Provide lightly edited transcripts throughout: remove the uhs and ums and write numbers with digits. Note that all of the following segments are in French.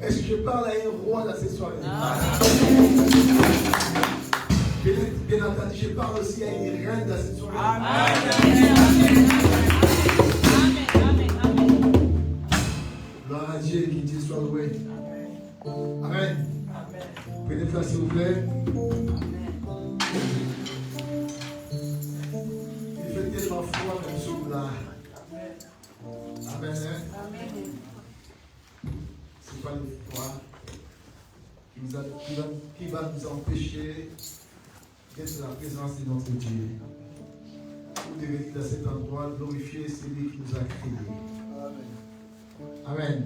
Est-ce que je parle à un roi dans cette soirée? Bien entendu, je parle aussi à une reine dans cette soirée. Gloire à Dieu, qui Dieu soit loué. Amen. Prenez place s'il vous plaît. Il fait tellement froid comme ce là. Amen. C'est pas le froid qui va nous empêcher d'être dans la présence de notre Dieu. Vous devez venir dans cet endroit glorifier celui qui nous a créés. Amen.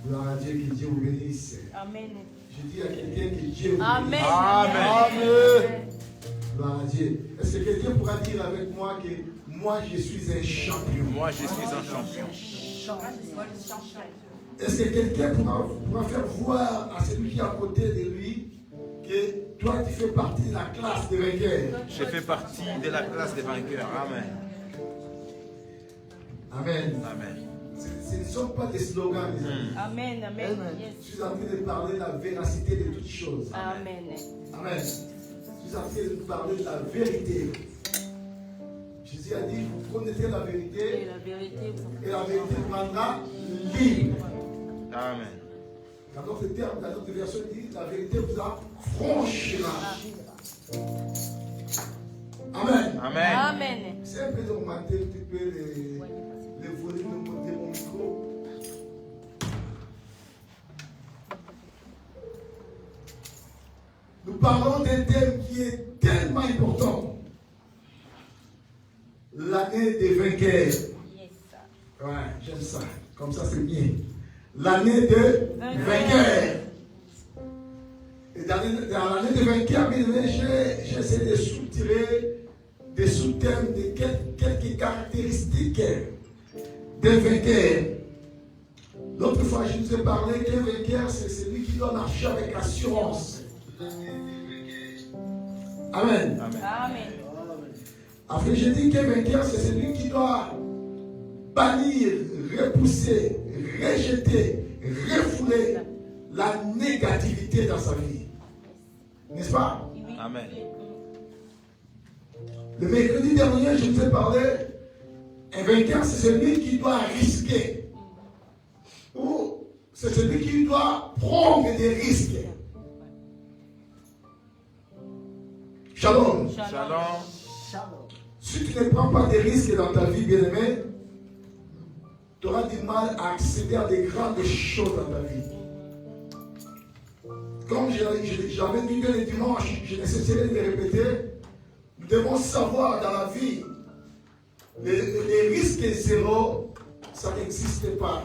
Gloire à Dieu, que Dieu vous bénisse. Amen. Je dis à quelqu'un que Dieu vous bénisse. Amen. Amen. Gloire à Dieu. Est-ce que quelqu'un pourra dire avec moi que moi je suis un champion? Moi je suis un champion. Est-ce que quelqu'un pourra faire voir à celui qui est à côté de lui que toi tu fais partie de la classe des vainqueurs? Je fais partie de la classe des vainqueurs. Amen. Amen. Amen. Ce ne sont pas des slogans, mes amis. Amen. Amen. Je suis en train de parler de la véracité de toutes choses. Amen. Amen. Je suis en train de parler de la vérité. Jésus a dit, vous connaissez la vérité. Et la vérité vous rendra libre. Amen. Dans d'autres termes, dans d'autres versions, il dit, la vérité vous affranchira. Amen. Amen. Amen. C'est un peu d'augmenter un petit peu les volumes de mon micro. Nous parlons d'un thème qui est tellement important. L'année des vainqueurs. Ouais, j'aime ça. Comme ça, c'est bien. L'année de vainqueurs. Et dans l'année de vainqueurs, j'ai essayé de soutirer des sous-thèmes de quelques caractéristiques des vainqueurs. L'autre fois, je vous ai parlé qu'un vainqueur, c'est celui qui doit marcher avec assurance. Amen. Amen. Après, je dis qu'un vainqueur, c'est celui qui doit bannir, repousser, rejeter, refouler la négativité dans sa vie. N'est-ce pas? Amen. Le mercredi dernier, je vous ai parlé, un vainqueur, c'est celui qui doit risquer. Ou c'est celui qui doit prendre des risques. Shalom. Shalom. Si tu ne prends pas des risques dans ta vie, bien-aimé, tu auras du mal à accéder à des grandes choses dans ta vie. Comme j'avais dit que le dimanche, je ne cesserai de le répéter, nous devons savoir dans la vie, les risques zéro, ça n'existe pas.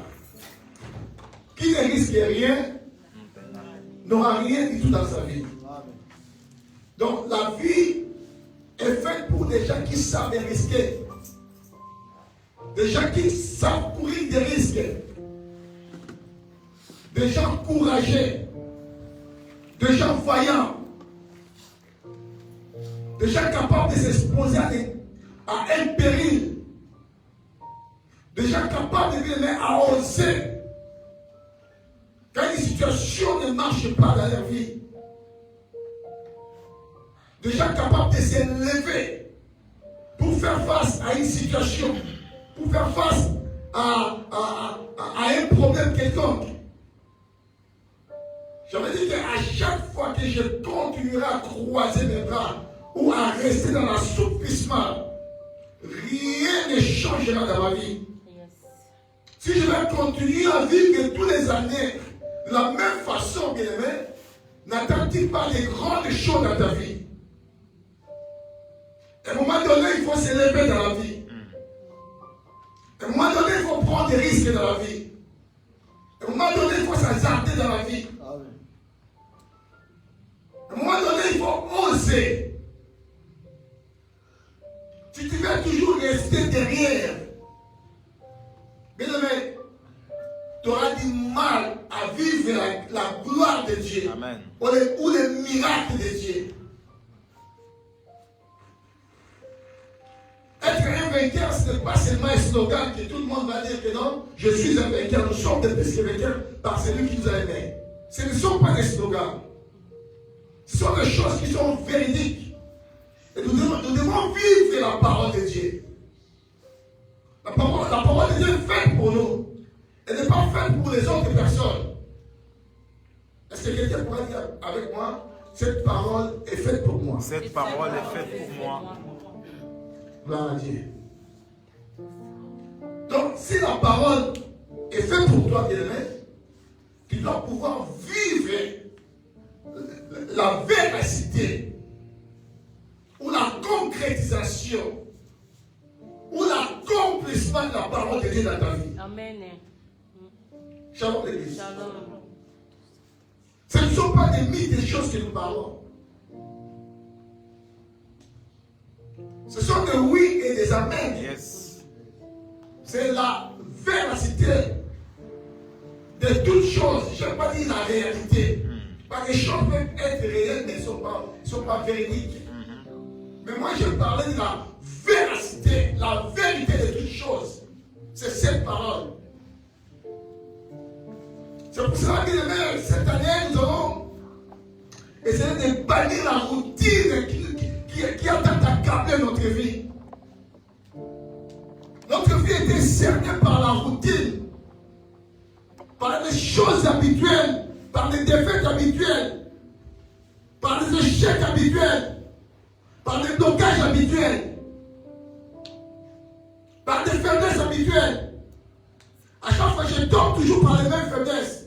Qui ne risque rien, n'aura rien du tout dans sa vie. Donc la vie est faite pour des gens qui savent risquer. Des gens qui savent courir des risques. Des gens courageux. Des gens vaillants. Des gens capables de s'exposer à un péril. Des gens capables à oser. Quand une situation ne marche pas dans leur vie. Des gens capables de s'élever pour faire face à une situation, pour faire face à un problème quelconque. J'avais dit qu'à chaque fois que je continuerai à croiser mes bras ou à rester dans l'assouplissement, rien ne changera dans ma vie. Si je vais continuer à vivre toutes les années de la même façon, bien aimé, n'attends-tu pas les grandes choses dans ta vie? À un moment donné, il faut s'élever dans la vie. À un moment donné, il faut prendre des risques dans la vie. À un moment donné, il faut s'hasarder dans la vie. À un moment donné, il faut oser. Si tu veux toujours rester derrière, bien aimé, tu auras du mal à vivre la gloire de Dieu. Amen. Ou les miracles de Dieu. Être un un vainqueur, ce n'est pas seulement un slogan que tout le monde va dire que non, je suis un vainqueur. Nous sommes des plus que vainqueurs par celui qui nous a aimés. Ce ne sont pas des slogans. Ce sont des choses qui sont véridiques. Et nous devons vivre la parole de Dieu. La parole de Dieu est faite pour nous. Elle n'est pas faite pour les autres personnes. Est-ce que quelqu'un pourrait dire avec moi, cette parole est faite pour moi? Cette parole est faite pour moi. Gloire à Dieu. Donc, si la parole est faite pour toi, bien-aimé, tu dois pouvoir vivre la véracité ou la concrétisation ou l'accomplissement de la parole de Dieu dans ta vie. Amen. Shalom l'église. Shalom. Ce ne sont pas des mythes, des choses que nous parlons. Ce sont des oui et des amen. Yes. C'est la véracité de toutes choses. Je ne vais pas dire la réalité. Parce que les choses peuvent être réelles, mais ne sont pas véridiques. Mais moi, je parlais de la véracité, la vérité de toutes choses. C'est cette parole. C'est pour cela que cette année, nous allons essayer de bannir la routine qui a tant accabler notre vie. Notre vie était cernée par la routine, par les choses habituelles, par les défaites habituelles, par les échecs habituels, par les blocages habituels, par des faiblesses habituelles. À chaque fois, je tombe toujours par les mêmes faiblesses.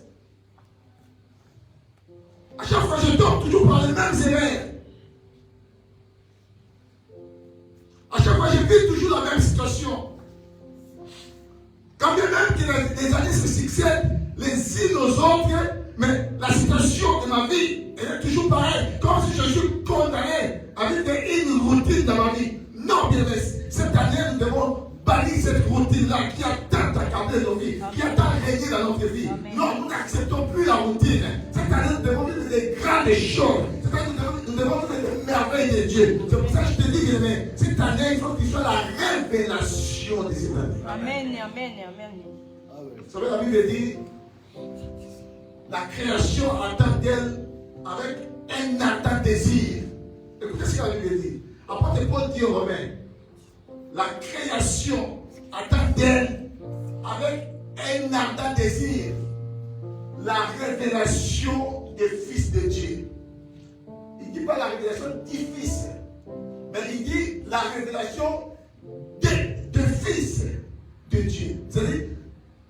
À chaque fois, je tombe toujours par les mêmes erreurs. À chaque fois, je vis toujours la même situation. Quand bien même que les années se succèdent les unes aux autres, mais la situation de ma vie, elle est toujours pareille. Comme si je suis condamné avec une routine dans ma vie. Non, bien aimé, cette année, nous devons bannir cette routine-là qui a tant accablé nos vies, qui a tant régné dans notre vie. Amen. Non, nous n'acceptons plus la routine. Cette année, nous devons vivre des grandes choses. Cette année, nous devons vivre des merveilles de Dieu. C'est pour ça que je te dis, bien aimé, cette année, il faut qu'il soit la révélation de cette année. Amen, amen, amen. Vous savez, la Bible dit, la création attend d'elle avec un ardent désir. Écoutez ce que la Bible dit. Apôtre Paul dit aux Romains, la création attend d'elle avec un ardent désir la révélation des fils de Dieu. Il ne dit pas la révélation du fils, mais il dit la révélation des fils de Dieu. C'est-à-dire,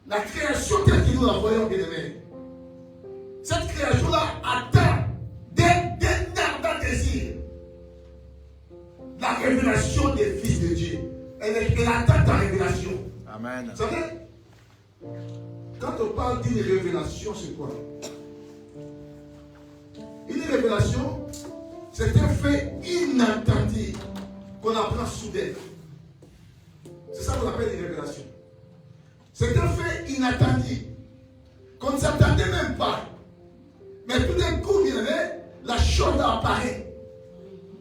la création telle que nous la voyons, bien aimés. Cette création-là attend d'un ardent désir la révélation des fils de Dieu. Elle attend ta révélation. Amen. Vous savez, quand on parle d'une révélation, c'est quoi? Une révélation, c'est un fait inattendu qu'on apprend soudain. C'est ça qu'on appelle une révélation. C'est un fait inattendu qu'on ne s'attendait même pas. Mais tout d'un coup, bien aimé, la chose apparaît.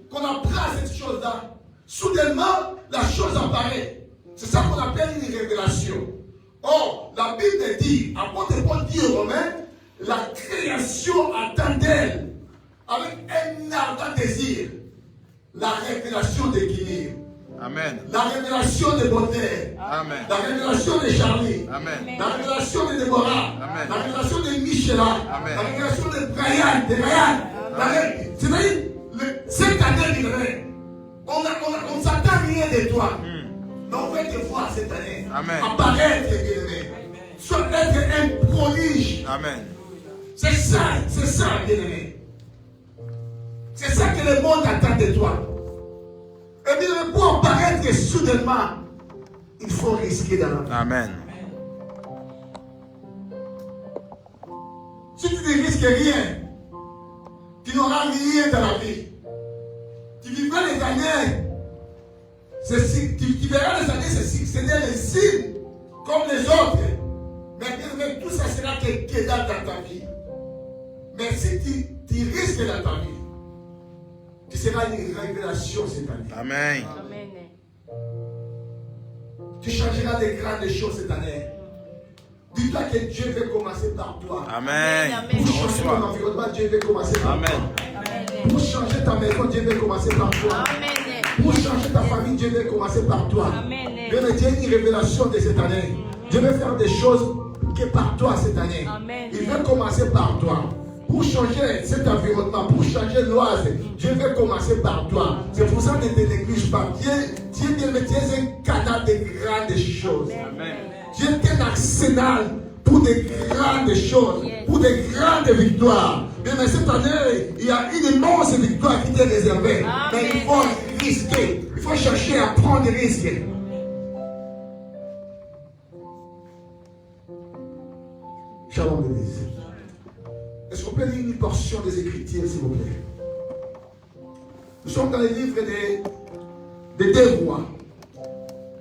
Qu'on apprend cette chose-là. Soudainement, la chose apparaît. C'est ça qu'on appelle une révélation. Or, la Bible dit, apôtre Paul dit aux Romains, la création attend d'elle, avec un ardent désir, la révélation d'équilibre. Amen. La révélation de Baudelaire. Amen. La révélation de Charlie. Amen. La révélation de Déborah. Amen. La révélation de Michela. Amen. La révélation de Brian. C'est-à-dire, cette année, on ne s'attend rien de toi. Mais on va te voir cette année. Amen. Apparaître, bien-aimé. Soit être un prodige. Amen. C'est ça, bien-aimé. C'est ça que le monde attend de toi. Et bien, pour apparaître soudainement, il faut risquer dans la vie. Amen. Si tu ne risques rien, tu n'auras rien dans la vie. Tu vivras les années, tu verras les années se succéder les signes comme les autres. Mais tout ça sera que dans ta vie. Mais si tu risques dans ta vie, tu seras une révélation cette année. Amen. Amen. Tu changeras des grandes choses cette année. Dis-toi que Dieu veut commencer par toi. Amen. Pour Je changer ton reçois. environnement, Dieu veut commencer par Amen. toi. Pour changer ta maison, Dieu veut commencer par toi. Amen. Pour changer ta famille, Dieu veut commencer par toi. Amen. Dieu veut dire une révélation de cette année. Dieu veut faire des choses que par toi cette année. Amen. Il veut commencer par toi. Pour changer cet environnement, pour changer l'oise, Dieu veut commencer par toi. C'est pour ça que ne te néglige pas. Dieu est un canal de grandes choses. Amen. Dieu est un arsenal pour de grandes choses, pour de grandes victoires. Mais cette année, il y a une immense victoire qui t'est réservée. Mais il faut risquer. Il faut chercher à prendre des risques. Shalom l'église. Est-ce qu'on peut lire une portion des Écritures, s'il vous plaît? Nous sommes dans le livre des 2 rois.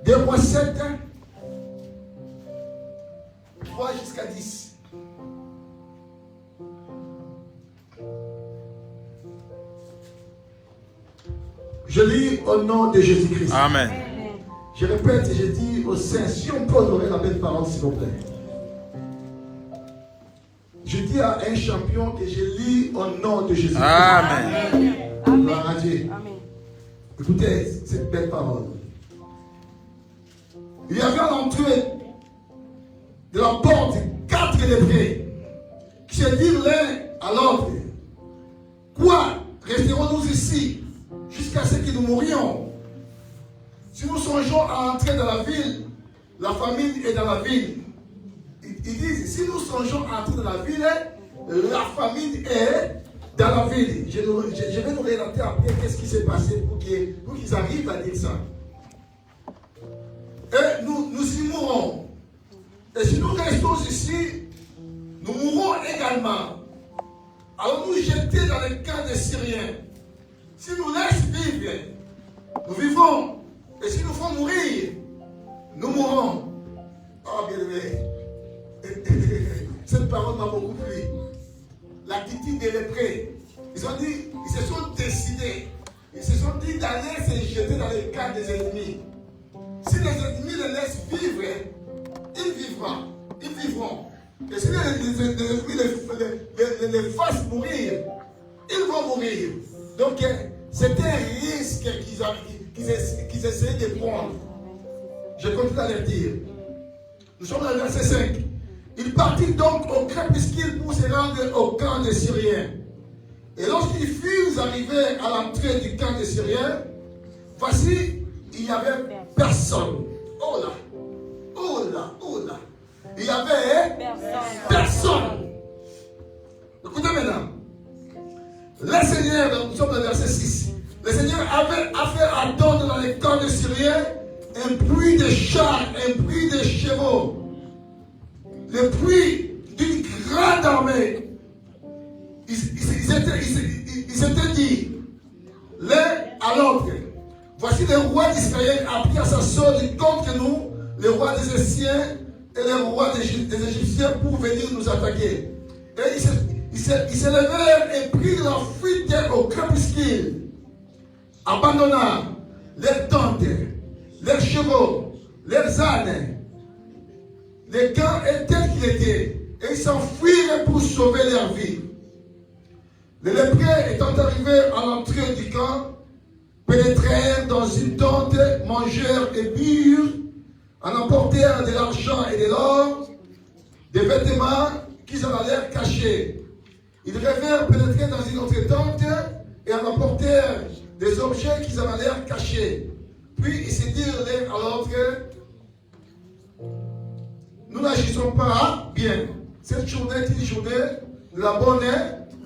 2 rois 7, 3 jusqu'à 10. Je lis au nom de Jésus-Christ. Amen. Je répète et je dis aux saints, si on peut honorer la belle parole, s'il vous plaît. Je dis à un champion que je lis au nom de Jésus-Christ. Amen. Gloire à Dieu. Écoutez cette belle parole. Il y avait à l'entrée de la porte 4 lépreux qui se dirent l'un à l'autre: quoi, resterons-nous ici jusqu'à ce que nous mourions? Si nous songeons à entrer dans la ville, la famine est dans la ville. Ils disent, si nous songeons à entrer dans la ville, la famine est dans la ville. Je vais nous relater après qu'est-ce qui s'est passé pour qu'ils arrivent à dire ça. Et nous y mourrons. Et si nous restons ici, nous mourrons également. Alors nous jeter dans le camp des Syriens. Si nous laissons vivre, nous vivons. Et si nous font mourir, nous mourrons. Oh bien aimé. Cette parole m'a beaucoup plu. L'attitude des lépreux. Ils se sont décidés. Ils se sont dit d'aller se jeter dans les camps des ennemis. Si les ennemis les laissent vivre, ils vivront. Et si les ennemis les fassent mourir, ils vont mourir. Donc c'était un risque qu'ils essayaient de prendre. Je continue à leur dire. Nous sommes dans le verset 5. Ils partirent donc au crépuscule pour se rendre au camp des Syriens. Et lorsqu'ils furent arrivés à l'entrée du camp des Syriens, voici, il n'y avait personne. Oh là, oh là, oh là. Il n'y avait personne. Écoutez maintenant. Le Seigneur, nous sommes dans le verset 6. Le Seigneur avait fait attendre dans les camps des Syriens un bruit de chars, un bruit de chevaux, le bruit d'une grande armée. Ils s'étaient dit l'un à l'autre: voici le roi d'Israël a pris à sa sorte contre nous, le roi des Égyptiens et le roi des Égyptiens, pour venir nous attaquer. Et ils se levèrent et prirent la fuite au crépuscule, abandonnant leurs tentes, leurs chevaux, leurs ânes. Les camps étaient qu'il était, et ils s'enfuirent pour sauver leur vie. Les lépreux étant arrivés à l'entrée du camp, pénétrèrent dans une tente, mangèrent et burent, en emportèrent de l'argent et de l'or, des vêtements qu'ils en allèrent cacher. Ils rêvèrent pénétrer dans une autre tente et en emportèrent des objets qu'ils en allèrent cacher. Puis ils se dirent l'un à l'autre: nous n'agissons pas bien. Cette journée est une journée de la bonne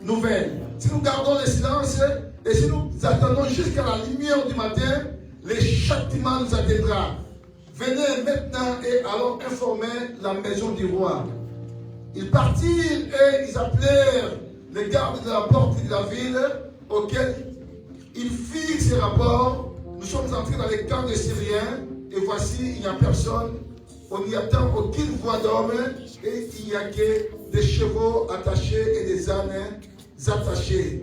nouvelle. Si nous gardons le silence et si nous attendons jusqu'à la lumière du matin, le châtiment nous atteindra. Venez maintenant et allons informer la maison du roi. Ils partirent et ils appelèrent les gardes de la porte de la ville, auxquels ils firent ces rapports. Nous sommes entrés dans les camps des Syriens, et voici, il n'y a personne. On n'y attend aucune voix d'homme, et il n'y a que des chevaux attachés et des ânes attachés.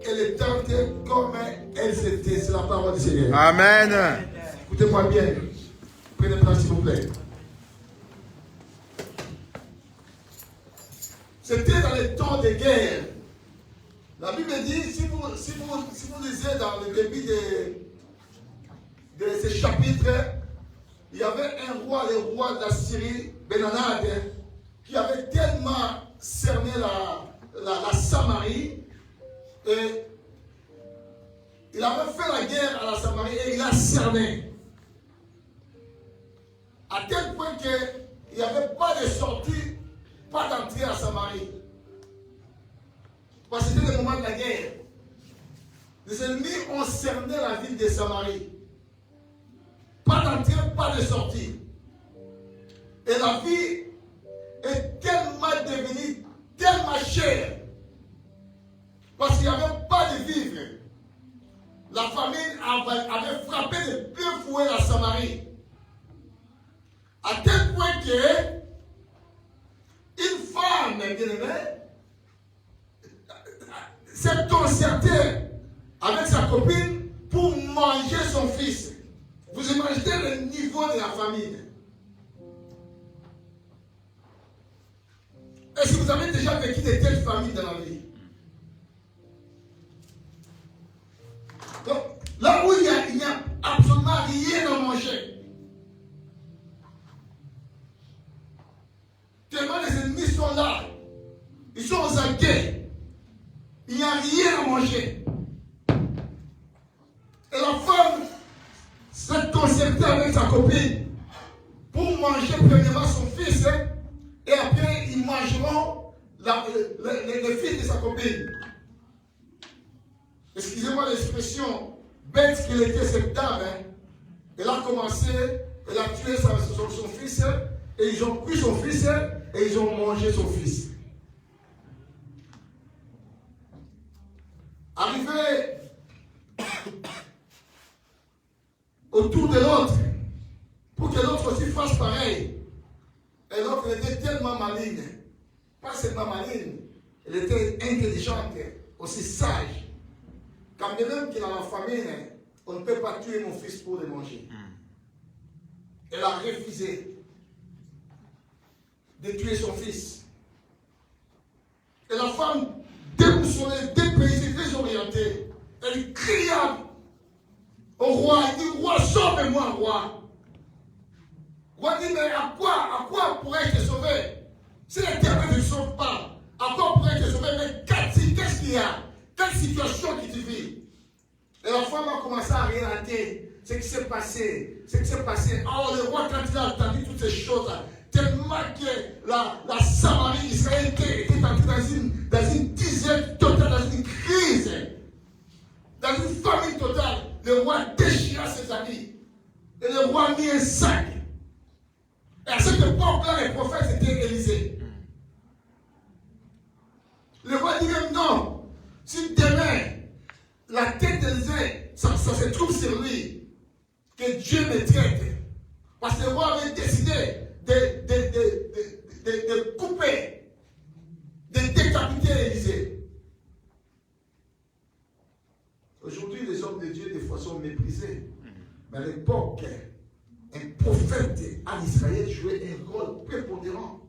Et les tentes comme elles étaient. C'est la parole du Seigneur. Amen. Écoutez-moi bien. Prenez place, s'il vous plaît. C'était dans les temps de guerre. La Bible dit, si vous lisez dans le début de ce chapitre, il y avait un roi, le roi de la Syrie, Ben-Hadad, qui avait tellement cerné la Samarie, et il avait fait la guerre à la Samarie et il a cerné. À tel point qu'il n'y avait pas de sortie, pas d'entrée à Samarie. Parce que c'était le moment de la guerre. Les ennemis ont cerné la ville de Samarie. Pas d'entrée, pas de sortie. Et la vie est tellement devenue tellement chère. Parce qu'il n'y avait pas de vivre. La famine avait frappé de plein fouet la Samarie. À tel point que une femme, bien-aimée, s'est concertée avec sa copine pour manger son fils. Vous imaginez le niveau de la famine. Est-ce que vous avez déjà vécu de telles familles dans la vie? Donc, là où il n'y a absolument rien à manger. Tellement les ennemis sont là. Ils sont aux aguets. Il n'y a rien à manger. Et la femme s'est concertée avec sa copine pour manger premièrement son fils, et après ils mangeront le fils de sa copine. Excusez-moi l'expression bête qu'il était cette dame. Elle a commencé, elle a tué son fils, et ils ont pris son fils et ils ont mangé son fils. Arrivé autour de l'autre, pour que l'autre aussi fasse pareil. Et l'autre était tellement maligne, pas seulement maligne, elle était intelligente, aussi sage. Quand même qu'il a la famine, on ne peut pas tuer mon fils pour le manger. Elle a refusé de tuer son fils. Et la femme, déboussolée, dépaysée, désorientée, elle cria au roi, elle dit, roi, sauve-moi, roi. Roi dit, mais à quoi pourrais-je te sauver? Si l'Éternel ne te sauve pas, à quoi pourrais-je te sauver? Mais qu'est-ce qu'il y a? Quelle situation qui te vit? Et la femme a commencé à relater ce qui s'est passé. Oh, le roi, quand il a entendu toutes ces choses-là, tellement que la Samarie, Israël était entrée dans une disette totale, dans une crise, dans une famine totale. Le roi déchira ses habits. Et le roi mit un sac. Et à cette époque-là, le prophète était Élisée. Le roi dit même non. Si demain, la tête d'Élisée, ça se trouve sur lui, que Dieu me traite. Parce que le roi avait décidé de couper, de décapiter Élisée. Aujourd'hui, les hommes de Dieu, des fois, sont méprisés. Mais à l'époque, un prophète en Israël jouait un rôle prépondérant.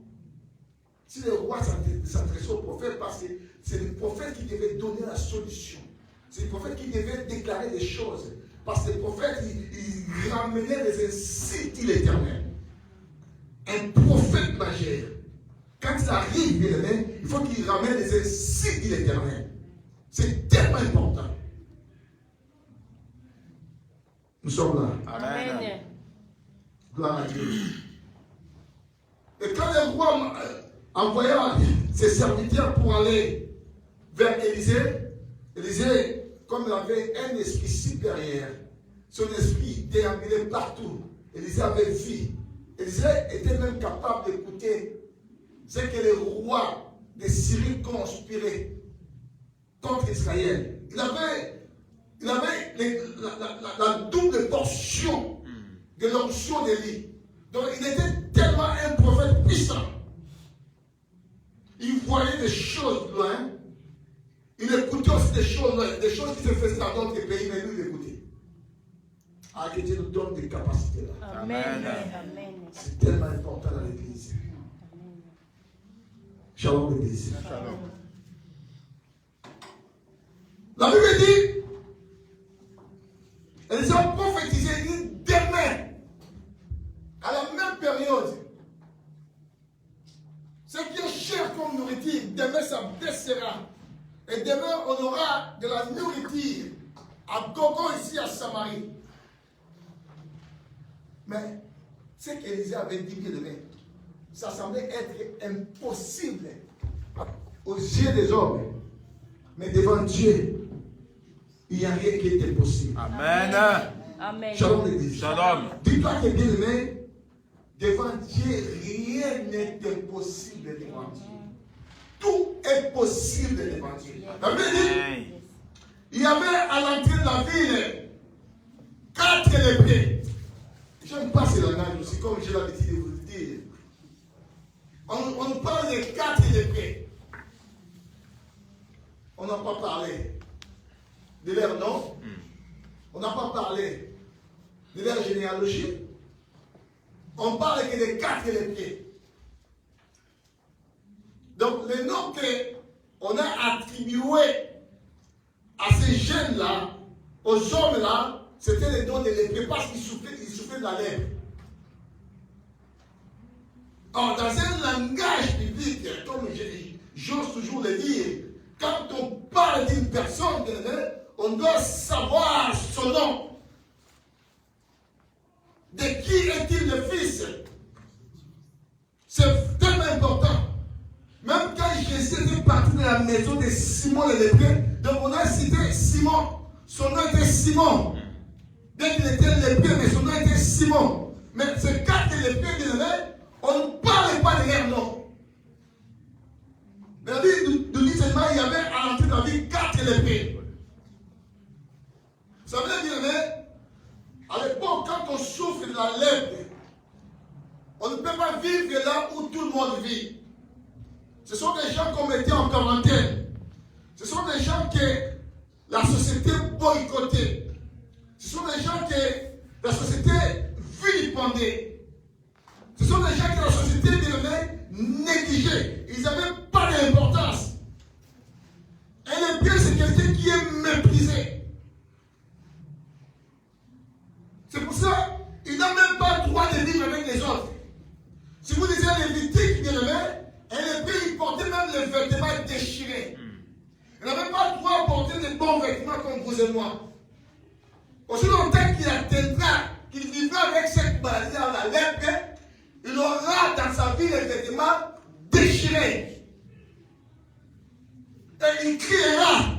Si le roi s'adressait au prophète, parce que c'est le prophète qui devait donner la solution. C'est le prophète qui devait déclarer les choses. Parce que le prophète, il ramenait les insights de l'Éternel. Un prophète majeur, quand il arrive, bien aimé, il faut qu'il ramène les insights de l'Éternel. C'est tellement important. Nous sommes là. Amen. Gloire à Dieu. Et quand le roi envoya ses serviteurs pour aller vers Élisée, Élisée, comme il avait un esprit supérieur, son esprit déambulait partout. Élisée avait vu. Élisée était même capable d'écouter ce que les rois de Syrie conspiraient contre Israël. Il avait la double portion de l'onction d'Élie. Donc il était tellement un prophète puissant. Il voyait des choses loin. Il écoutait aussi des choses qui se faisaient dans d'autres pays, mais lui il écoutait. à que Dieu nous donne des capacités là. Amen. C'est tellement important dans l'église. Shalom l'église. Shalom. La Bible dit, elles ont prophétisé demain, à la même période, ce qui est cher comme nourriture, demain ça baissera. Et demain on aura de la nourriture à gogo ici à Samarie. Mais ce qu'Élisée avait dit bien demain, ça semblait être impossible aux yeux des hommes. Mais devant Dieu, il n'y a rien qui est impossible. Amen. Amen. Shalom l'église. Shalom. Dis-toi que bien aimé, devant Dieu, rien n'est impossible devant Dieu. Tout est possible devant Dieu. La Bible dit, il y avait à l'entrée de la ville 4 lépreux. Je n'aime pas ce langage aussi, comme j'ai l'habitude de vous le dire. On parle de 4 lépreux. On n'a pas parlé de leur nom. On n'a pas parlé de leur généalogie. On parle que des 4 lépreux. Donc, le nom qu'on a attribué à ces jeunes-là, aux hommes-là, c'était le nom de lépreux parce qu'ils souffraient de la lèpre. Or, dans un langage biblique, comme j'ose toujours le dire, quand on parle d'une personne, on doit savoir son nom. De qui est-il le fils? C'est tellement important. Même quand Jésus était parti de la maison de Simon le lépreux, donc on a cité Simon. Son nom était Simon. Dès qu'il était lépreux, mais son nom était Simon. Mais ces 4 lépreux, on ne parle pas de leur nom. La Bible nous dit seulement qu'il y avait à l'entrée de la vie 4 lépreux. Ça veut dire, à l'époque, quand on souffre de la lèpre, on ne peut pas vivre là où tout le monde vit. Ce sont des gens qu'on mettait en quarantaine. Ce sont des gens que la société boycottait. Ce sont des gens que la société vilipendait. Ce sont des gens que la société négligeait. Ils n'avaient pas d'importance. Et le bien, c'est quelqu'un qui est méprisé. C'est pour ça qu'il n'a même pas le droit de vivre avec les autres. Si vous lisez les Lévitique, bien aimé, et les pays, ils portaient même les vêtements déchirés. Ils n'avaient pas le droit de porter des bons vêtements comme vous et moi. Aussi longtemps qu'il atteindra, qu'il vivra avec cette maladie, la lèpre, il aura dans sa vie les vêtements déchirés. Et il criera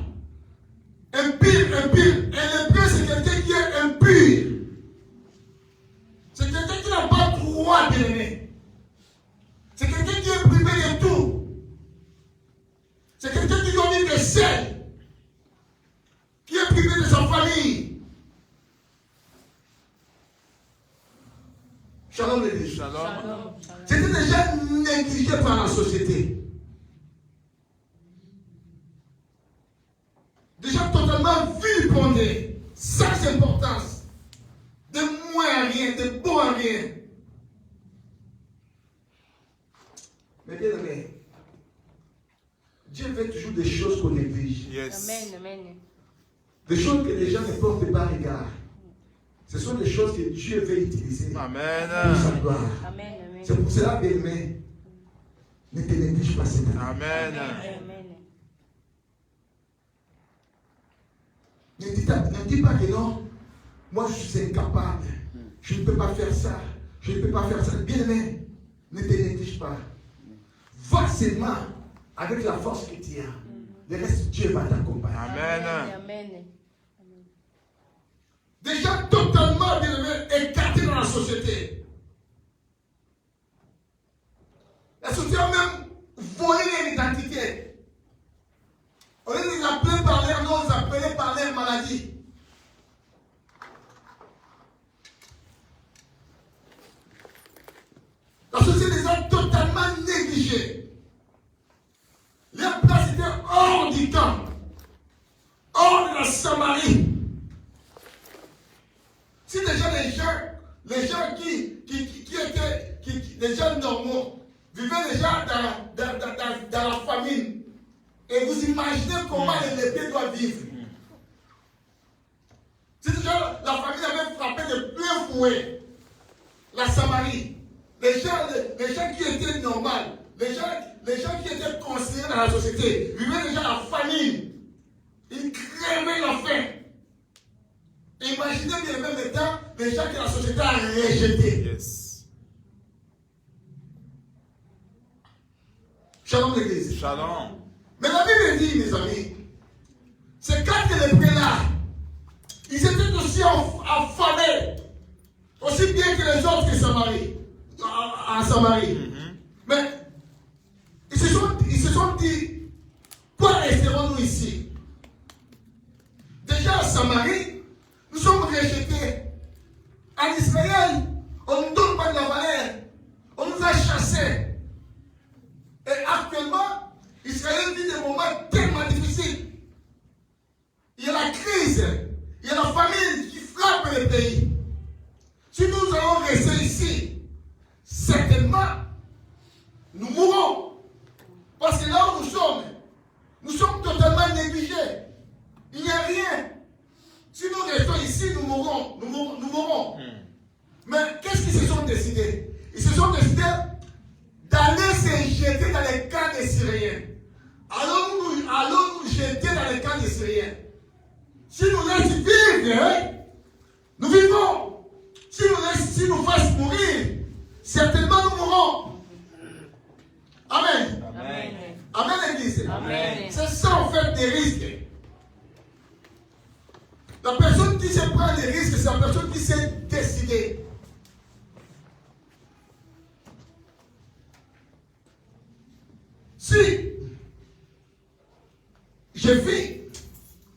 impur, impur. Et l'impur, c'est quelqu'un qui est impur. C'est quelqu'un qui n'a pas le droit d'aimer. C'est quelqu'un qui est privé de tout. C'est quelqu'un qui doit vivre seul. Qui est privé de sa famille. Shalom l'église. Shalom. C'était déjà négligé par la société. Déjà totalement vilipendé, sans importance. De moins à rien, de bon à rien. Mais bien aimé, Dieu fait toujours des choses qu'on néglige. Yes. Amen, amen. Des choses que les gens ne portent pas regard. Ce sont des choses que Dieu veut utiliser pour Amen. sa gloire. Amen, amen. C'est pour cela, bien aimé, ne te néglige pas cette année. Amen. Amen. Ne dis pas que non, moi je suis incapable. Je ne peux pas faire ça. Je ne peux pas faire ça. Bien aimé, ne te néglige pas. Va seulement avec la force que tu as. Le reste, Dieu va t'accompagner. Amen. Amen. Déjà totalement bien aimé, écarté dans la société. La société a même volé leur identité. Au lieu de les appeler par leur nom, ils appelaient par leur maladie. La société les a totalement négligés. Leur place était hors du camp, hors de la Samarie. Si déjà les gens qui étaient les gens normaux vivaient déjà dans la famine, et vous imaginez comment les bébés doivent vivre. Si déjà la famine avait frappé de plein fouet la Samarie, les gens qui étaient normaux, les gens qui étaient considérés dans la société, vivaient déjà la famine. Ils crevaient la faim. Imaginez bien même le temps, les gens que la société a rejetés. Yes. Shalom l'église. Shalom. Mais la Bible dit, mes amis, c'est quand les prélats, ils étaient aussi affamés, aussi bien que les autres que Samarie, en Samarie. Mais ils se sont dit, pourquoi resterons-nous ici? Déjà à Samarie, nous sommes rejetés. En Israël, on ne nous donne pas de la valeur. On nous a chassés. Et actuellement, Israël vit des moments tellement difficiles. Il y a la crise, il y a la famine qui frappe le pays. Si nous allons rester ici, certainement, nous mourrons. Parce que là où nous sommes totalement négligés. Il n'y a rien. Si nous restons ici, nous mourrons. Nous mourrons. Mais qu'est-ce qu'ils se sont décidés? Ils se sont décidés d'aller se jeter dans les camps des Syriens. Allons nous jeter dans les camps des Syriens. Si nous laissons vivre, nous vivons. Si nous fassent mourir, certainement nous mourrons. Amen. Amen. Amen, l'église. Amen. C'est ça en fait des risques. La personne qui se prend des risques, c'est la personne qui s'est décidée. Si je vis,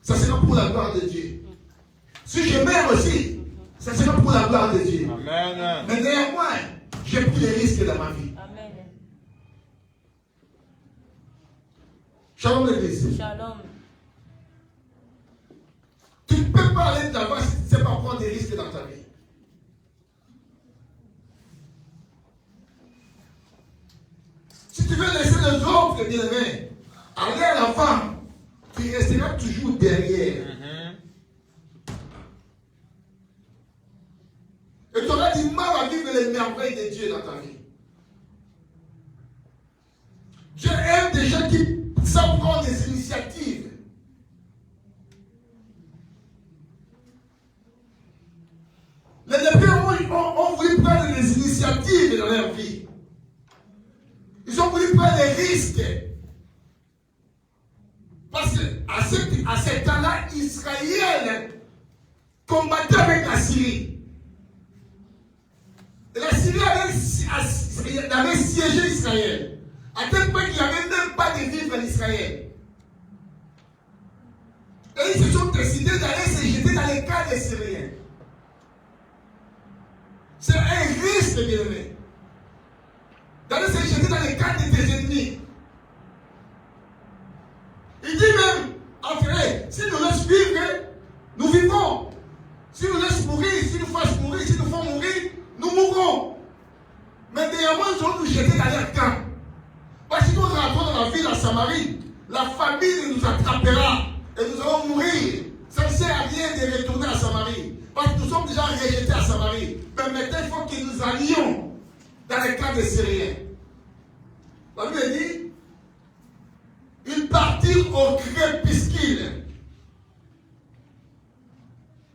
ça sera pour la gloire de Dieu. Si je meurs aussi, ça sera pour la gloire de Dieu. Amen. Mais néanmoins, j'ai pris des risques dans ma vie. Amen. Shalom l'église. Shalom. Tu ne peux pas aller de l'avant si tu ne sais pas prendre des risques dans ta vie. Si tu veux laisser les autres, bien-aimés, aller à l'avant, tu resteras toujours derrière. Et tu auras du mal à vivre les merveilles de Dieu dans ta vie. Dieu aime des gens qui savent prendre des initiatives. Les lépreux ont voulu prendre des initiatives dans leur vie. Ils ont voulu prendre des risques. Parce qu'à ce temps-là, Israël combattait avec la Syrie. Et la Syrie avait siégé Israël. À tel point qu'il n'y avait même pas de vivres en Israël. Et ils se sont décidés d'aller se jeter dans les camps des Syriens. C'est un risque, bien-aimé. D'aller se jeter dans les camps de tes ennemis. Il dit même, après, si nous laissons vivre, nous vivons. Si nous laissons mourir, si nous fassons mourir, si nous font mourir, nous mourrons. Mais néanmoins, nous allons nous jeter dans leur camp. Parce que nous rentrons dans la ville à Samarie, la famine nous attrapera et nous allons mourir. Ça ne sert à rien de retourner à Samarie. Parce que nous sommes déjà rejetés à Samarie. Mais maintenant, il faut que nous allions dans les camps des Syriens. La Bible dit, ils partirent au crépuscule.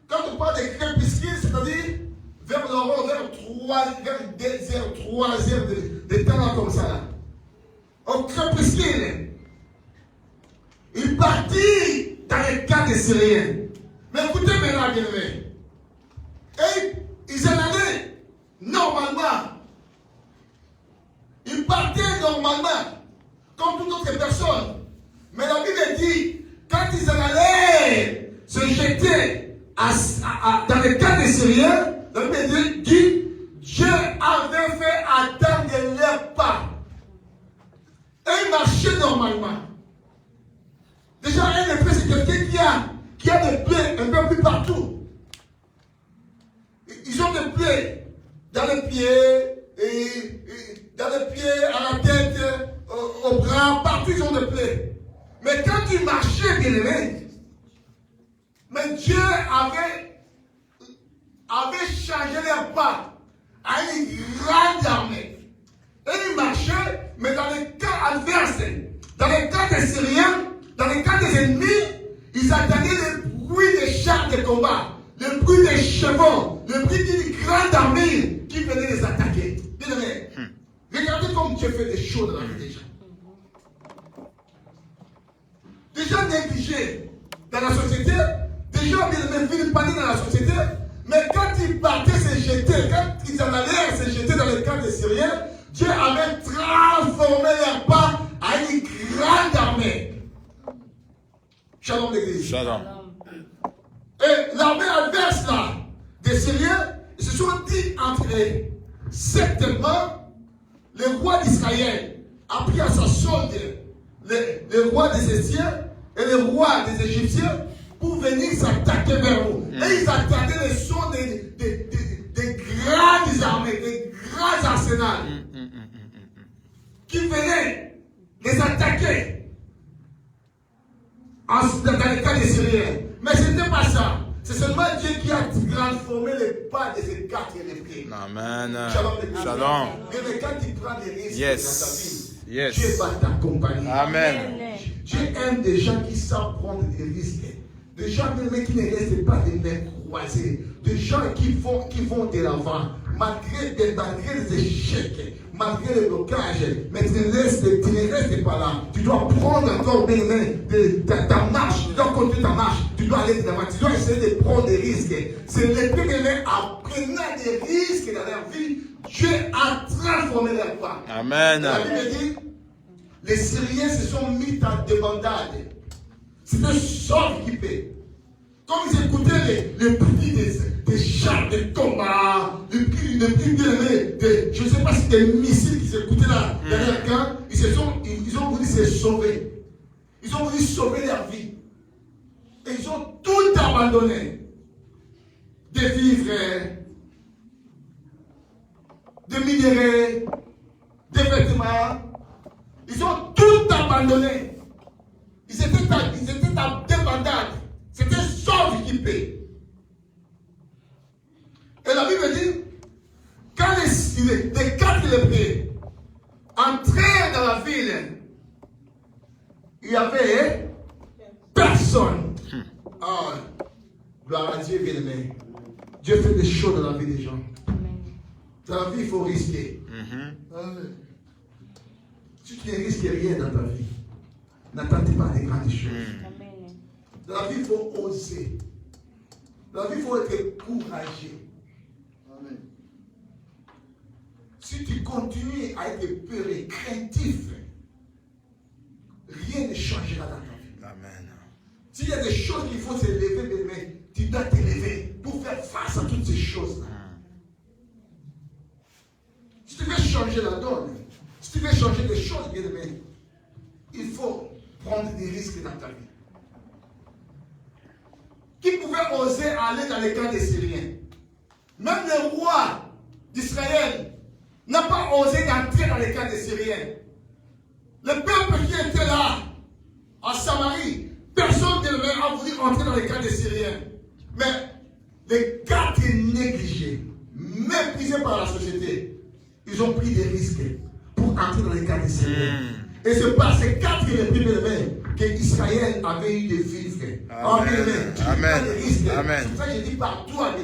Quand on parle de crépuscule, c'est-à-dire vers l'aurore, vers 3 heures de temps là, comme ça. Là. Au crépuscule. Ils partirent dans les camps des Syriens. Mais écoutez maintenant, bien-aimés. Et ils en allaient normalement. Ils partaient normalement, comme toute autre personne. Mais la Bible dit, quand ils en allaient se jeter dans les camps des Syriens, la Bible dit, Dieu avait fait attendre leur pas. Et ils marchaient normalement. Déjà, un lépreux, c'est quelqu'un qui a des plaies un peu plus partout. santé, dans les pieds, dans les pieds, à la tête, au bras, partout ils ont des plaies. Mais quand tu marchais, bien aimé, mais Dieu avait changé les pas à une grande armée. Et il marchait, mais dans les cas adverses, dans les cas des Syriens, dans les cas des ennemis, ils attendaient le bruit des chars de combat, le bruit des chevaux, le bruit d'une grande armée qui venait les attaquer. Bien aimé, regardez comme Dieu fait des choses dans la vie des gens. Des gens négligés dans la société, des gens vilipendés dans la société, mais quand ils partaient se jeter, quand ils en allaient se jeter dans le camp des Syriens, Dieu avait transformé leur pas à une grande armée. Shalom l'église. Shalom. Et l'armée adverse là, des Syriens, ils se sont dit entre eux, certainement, le roi d'Israël a pris à sa solde le roi des Égyptiens et le roi des Égyptiens pour venir s'attaquer vers nous. Et ils attendaient le son des grandes armées, des grands arsenals qui venaient les attaquer dans le cas des Syriens. Mais ce n'était pas ça. C'est seulement Dieu qui a transformé les pas de ces quatre lépreux. Amen. Shalom. Shalom. Mais quand tu prends des risques Yes. dans ta vie, Yes. Dieu va t'accompagner. Amen. Dieu aime des gens qui savent prendre des risques. Des gens qui ne restent pas des mains croisées. Des gens qui vont de l'avant. Malgré les échecs, malgré les blocages. Mais tu ne restes pas là. Tu dois prendre encore ta marche. Tu dois continuer ta marche. Tu dois aller de l'avant. Tu dois essayer de prendre des risques. C'est les premiers en prenant des risques dans leur vie. Dieu a transformé leur pas. Amen. La Bible dit, les Syriens se sont mis en débandade. C'était sort équipé. Comme ils écoutaient les prix des chars de combat, les prix je ne sais pas si c'était des missiles qui s'écoutaient là derrière le camp, ils ont voulu se sauver. Ils ont voulu sauver leur vie. Et ils ont tout abandonné. Des vivres, des minéraux, des vêtements. Ils ont tout abandonné. Ils étaient en débandade. C'était sauf équipé. Et la Bible dit, quand les quatre lépreux entrèrent dans la ville, il n'y avait personne. Ah, gloire à Dieu, bien-aimé. Dieu fait des choses dans la vie des gens. Dans la vie, il faut risquer. Si tu ne risques rien dans ta vie, n'attendez pas des grandes choses. Dans la vie, il faut oser. Dans la vie, il faut être courageux. Amen. Si tu continues à être peur et craintif, rien ne changera dans ta vie. Amen. S'il y a des choses qu'il faut se lever, mais tu dois te lever pour faire face à toutes ces choses-là. Si tu veux changer la donne, si tu veux changer des choses, bien aimé, il faut prendre des risques dans ta vie. Qui pouvait oser aller dans les camps des Syriens? Même le roi d'Israël n'a pas osé entrer dans les camps des Syriens. Le peuple qui était là, en Samarie, personne n'a voulu entrer dans les camps des Syriens. Mais les quatre négligés, méprisés par la société, ils ont pris des risques pour entrer dans les camps des Syriens. Et c'est par ces quatre lépreux qu'Israël avait eu des vivres. Amen. Amen. Amen. C'est pour ça que je dis par toi,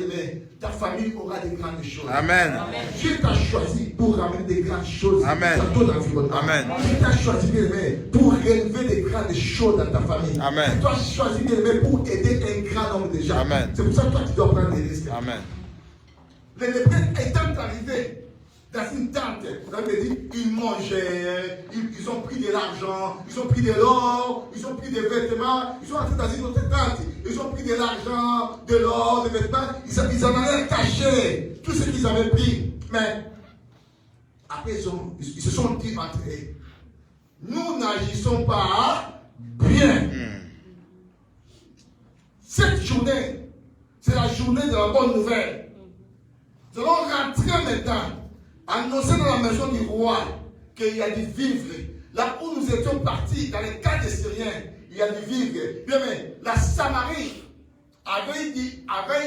ta famille aura des grandes choses. Amen. Dieu t'a choisi pour ramener des grandes choses Amen. dans ton environnement. Amen. Dieu t'a choisi, bien-aimé, pour relever des grandes choses dans ta famille. Amen. Tu as choisi, bien-aimé, pour aider un grand nombre de gens. Amen. C'est pour ça que toi, tu dois prendre des risques. Amen. Les lépreux étant arrivés dans une tente, on me dit, ils mangeaient, ils ont pris de l'argent, ils ont pris de l'or, ils ont pris des vêtements, ils sont entrés dans une autre tente, ils ont pris de l'argent, de l'or, des vêtements, ils en allaient cacher tout ce qu'ils avaient pris. Mais après, ils se sont dit entre eux, nous n'agissons pas bien. Cette journée, c'est la journée de la bonne nouvelle. Nous allons rentrer maintenant, annoncer dans la maison du roi qu'il y a du vivre. Là où nous étions partis, dans les cas des Syriens, il y a du vivre. Bien, mais la Samarie avait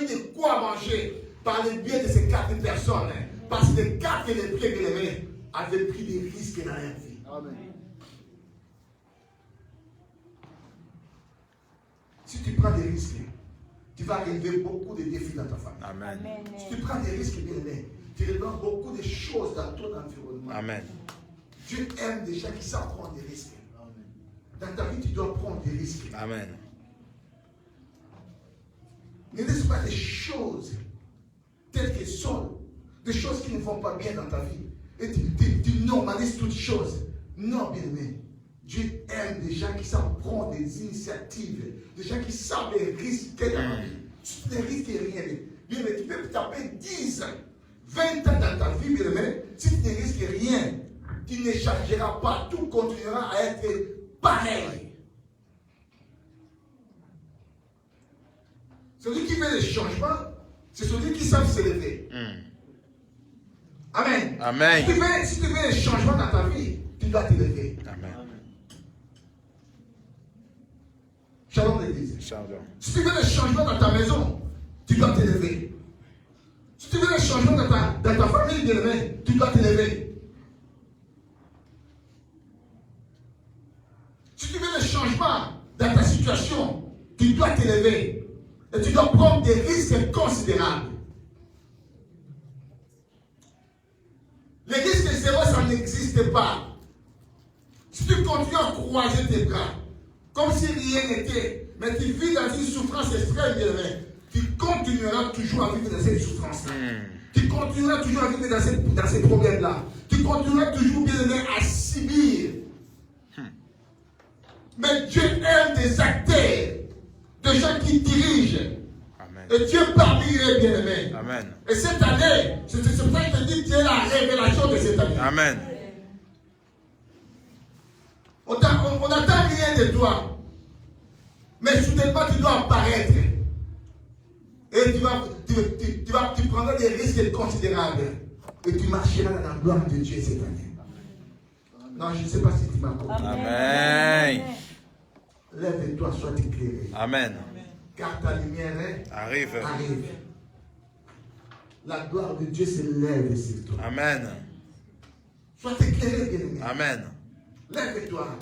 de quoi manger par le biais de ces 4 personnes. Parce que les 4 lépreux avaient pris des risques dans leur vie. Amen. Si tu prends des risques, tu vas relever beaucoup de défis dans ta famille. Amen. Si tu prends des risques, bien aimé, tu relèves beaucoup de choses dans ton environnement. Amen. Dieu aime des gens qui savent prendre des risques. Dans ta vie, tu dois prendre des risques. Amen. Ne laisse pas des choses telles qu'elles sont, des choses qui ne vont pas bien dans ta vie. Et tu normalises toutes choses. Non, bien aimé. Dieu aime des gens qui savent prendre des initiatives, des gens qui savent les risquer dans la vie. Tu ne risques rien. Bien aimé, tu peux taper 10, 20 ans dans ta vie, bien aimé. Si tu ne risques rien, tu ne changeras pas. Tout continuera à être pareil. Celui qui fait les changements, c'est celui qui sait se lever. Amen. Amen. Si tu veux les changements dans ta vie, tu dois te lever. Amen. Shalom l'église. Shalom. Si tu veux les changements dans ta maison, tu dois te lever. Si tu veux les changements dans ta famille, bien aimé, tu dois te lever. Si tu veux les changements dans ta situation, tu dois te lever. Et tu dois prendre des risques considérables. Les risques zéro, ça n'existe pas. Si tu continues à croiser tes bras, comme si rien n'était, mais tu vis dans une souffrance extrême, tu continueras toujours à vivre dans cette souffrance-là. Tu continueras toujours à vivre dans ces problèmes-là. Tu continueras toujours, bien aimé, à subir. Mais Dieu aime des acteurs, des gens qui dirigent. Amen. Et Dieu parmi eux, bien aimé. Amen. Et cette année, c'est pour ça que je te dis, tu es la révélation de cette année. Amen. On n'attend rien de toi. Mais soudainement, tu dois apparaître. Et tu prendras des risques considérables. Et tu marcheras dans la gloire de Dieu cette année. Non, je ne sais pas si tu m'as compris. Amen. Lève-toi, sois éclairé. Amen. Car ta lumière Arrive. La gloire de Dieu se lève sur toi. Amen. Sois éclairé, bien-aimé. Amen. Lève-toi.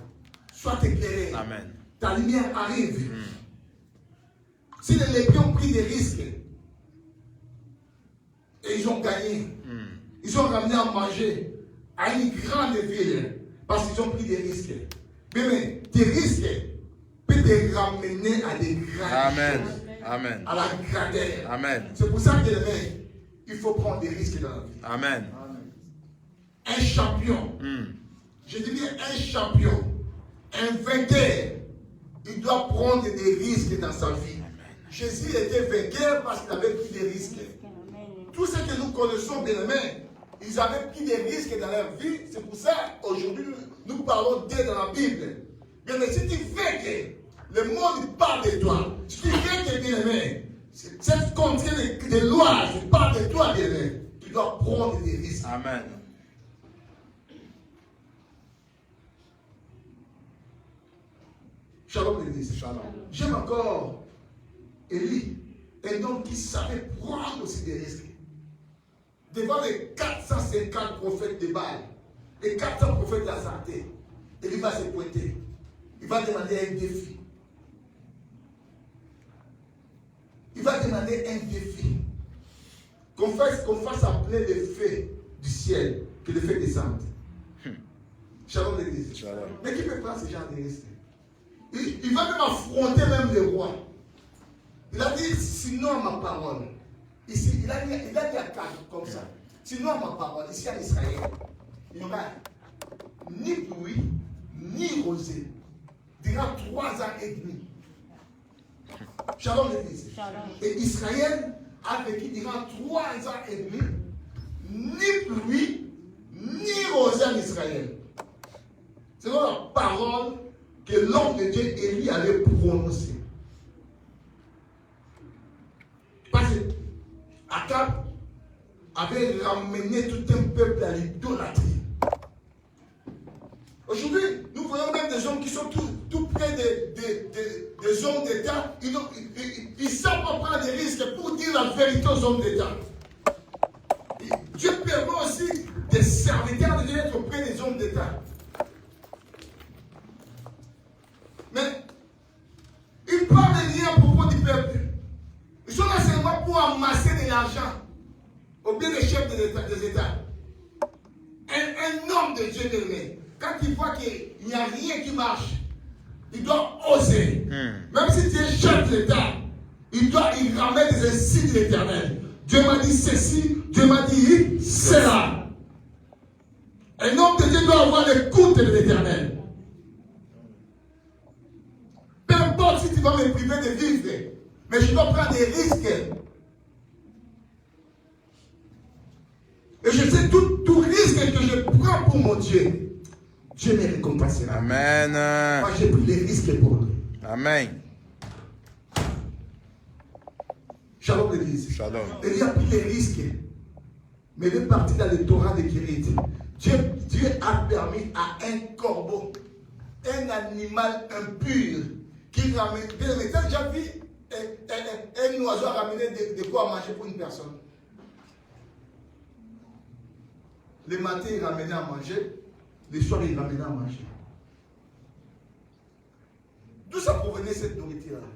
Sois éclairé. Amen. Ta lumière arrive. Si les lépreux ont pris des risques et ils ont gagné, ils ont ramené à manger à une grande ville parce qu'ils ont pris des risques. Mais des risques peuvent te ramener à des grandes choses. Amen. À la grandeur. Amen. C'est pour ça que il faut prendre des risques dans la vie. Amen. Un champion, je dis bien un champion, un vainqueur, il doit prendre des risques dans sa vie. Jésus était vainqueur parce qu'il avait pris des risques. Tous ceux que nous connaissons, bien aimés, ils avaient pris des risques dans leur vie. C'est pour ça, aujourd'hui, nous parlons d'eux dans la Bible. Bien aimé, si tu fais que le monde parle de toi, si tu fais que, bien aimé, cette contrée de lois parle de toi, bien aimé, tu dois prendre des risques. Amen. Shalom l'église. Shalom. J'aime encore Élie, un homme qui savait prendre aussi des risques. Devant les 450 prophètes de Baal, les 400 prophètes d'Azarté, il va se pointer. Il va demander un défi. Il va demander un défi. Qu'on fasse appeler le feu du ciel, que le feu descende. Shalom l'église. Shalom. Mais qui peut prendre ce genre de risque? Il va même affronter même le roi. Il a dit, sinon ma parole. Ici, il a dit à quatre comme ça. Sinon ma parole, ici en Israël, il n'y aura ni pluie, ni rosée. Il y aura 3 ans et demi. Shalom l'église. Et Israël a vécu durant 3 ans et demi, ni pluie, ni rosée en Israël. C'est la parole que l'homme de Dieu Élie avait prononcée. Parce que avait ramené tout un peuple à l'idolâtrie. Aujourd'hui, nous voyons même des hommes qui sont tout près des hommes d'État. Ils savent pas prendre des risques pour dire la vérité aux hommes d'État. Dieu permet aussi des serviteurs de Dieu d'être auprès des hommes d'État. Mais ils parlent rien à propos du peuple. Ils sont là seulement pour amasser de l'argent au bien des chefs des États. Un homme de Dieu donné, quand il voit qu'il n'y a rien qui marche, il doit oser. Même si tu es chef d'État, il ramène des insignes de l'Éternel. Dieu m'a dit ceci, Dieu m'a dit cela. Un homme de Dieu doit avoir l'écoute de l'Éternel. Peu importe si tu vas me priver de vivre, mais je dois prendre des risques. Et je sais tout risque que je prends pour mon Dieu, Dieu me récompensera. Amen. Moi, j'ai pris les risques pour lui. Amen. Shalom l'église. Shalom. Et il a pris les risques. Mais il est parti dans le Torah de Kérit. Dieu a permis à un corbeau, un animal impur, qui ramène. Tu as déjà vu un oiseau ramener de quoi à manger pour une personne? Le matin, il ramenait à manger. Le soir, il ramenait à manger. D'où ça provenait cette nourriture-là?